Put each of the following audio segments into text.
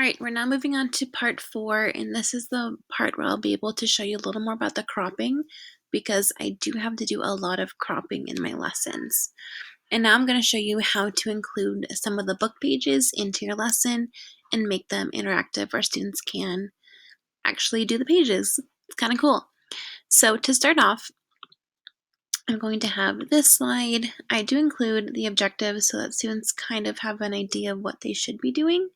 All right, we're now moving on to part 4, and this is the part where I'll be able to show you a little more about the cropping because I do have to do a lot of cropping in my lessons. And now I'm going to show you how to include some of the book pages into your lesson and make them interactive where students can actually do the pages. It's kind of cool. So to start off, I'm going to have this slide. I do include the objectives so that students kind of have an idea of what they should be doing.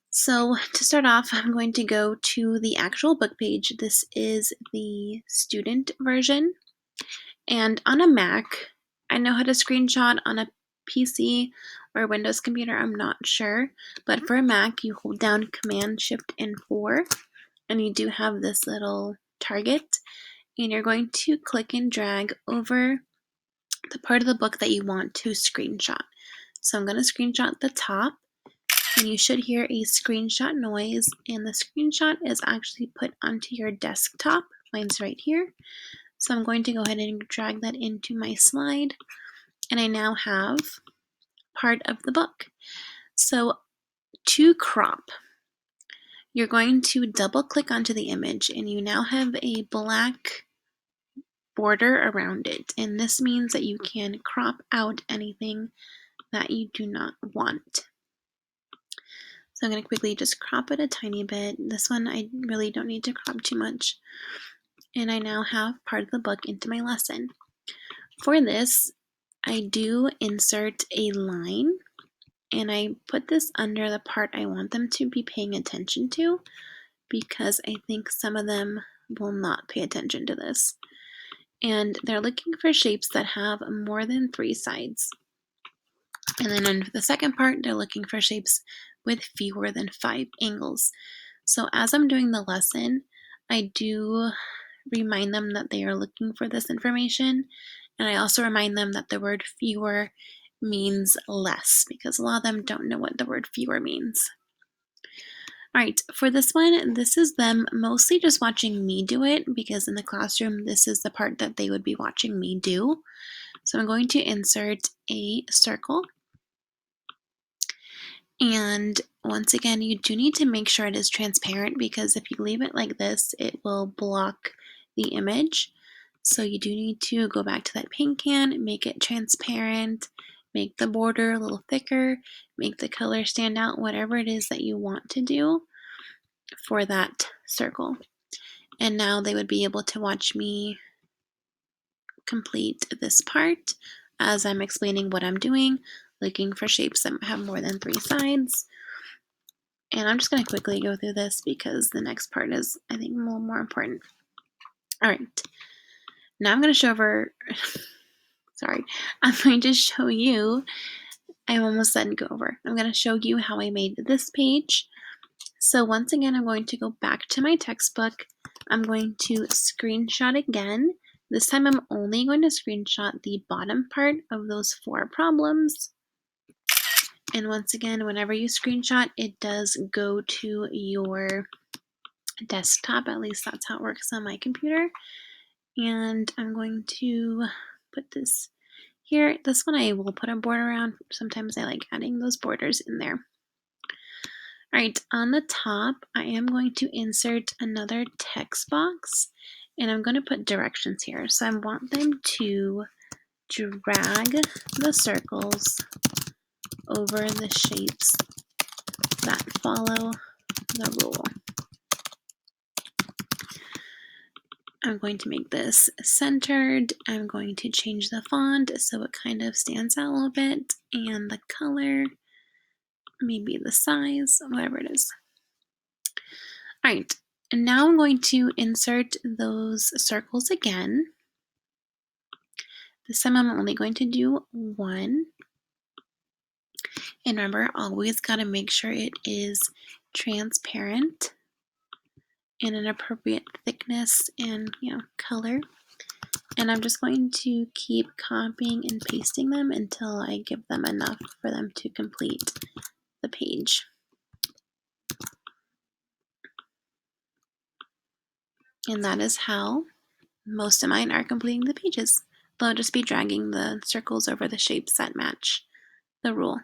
So to start off, I'm going to go to the actual book page. This is the student version. And on a Mac, I know how to screenshot. On a PC or a Windows computer, I'm not sure. But for a Mac, you hold down Command, Shift, and 4. And you do have this little target. And you're going to click and drag over the part of the book that you want to screenshot. So I'm going to screenshot the top. And you should hear a screenshot noise, and the screenshot is actually put onto your desktop. Mine's right here. So I'm going to go ahead and drag that into my slide, and I now have part of the book. So to crop, you're going to double click onto the image, and you now have a black border around it. And this means that you can crop out anything that you do not want. So I'm going to quickly just crop it a tiny bit. This one I really don't need to crop too much. And I now have part of the book into my lesson. For this, I do insert a line, and I put this under the part I want them to be paying attention to because I think some of them will not pay attention to this. And they're looking for shapes that have more than 3 sides. And then under the second part, they're looking for shapes with fewer than 5 angles. So as I'm doing the lesson, I do remind them that they are looking for this information. And I also remind them that the word fewer means less because a lot of them don't know what the word fewer means. All right, for this one, this is them mostly just watching me do it because in the classroom, this is the part that they would be watching me do. So I'm going to insert a circle. And once again, you do need to make sure it is transparent because if you leave it like this, it will block the image. So you do need to go back to that paint can, make it transparent, make the border a little thicker, make the color stand out, whatever it is that you want to do for that circle. And now they would be able to watch me complete this part as I'm explaining what I'm doing, looking for shapes that have more than 3 sides. And I'm just going to quickly go through this because the next part is, I think, a little more important. All right. Now I'm going to show over, sorry, I'm going to show you, I almost said go over. I'm going to show you how I made this page. So once again, I'm going to go back to my textbook. I'm going to screenshot again. This time I'm only going to screenshot the bottom part of those 4 problems. And once again, whenever you screenshot, it does go to your desktop. At least that's how it works on my computer. And I'm going to put this here. This one I will put a border around. Sometimes I like adding those borders in there. All right, on the top, I am going to insert another text box, and I'm going to put directions here. So I want them to drag the circles over the shapes that follow the rule. I'm going to make this centered. I'm going to change the font so it kind of stands out a little bit, and the color, maybe the size, whatever it is. All right, and now I'm going to insert those circles again. This time I'm only going to do 1. And remember, always got to make sure it is transparent and an appropriate thickness and color. And I'm just going to keep copying and pasting them until I give them enough for them to complete the page. And that is how most of mine are completing the pages. They'll just be dragging the circles over the shapes that match the rule.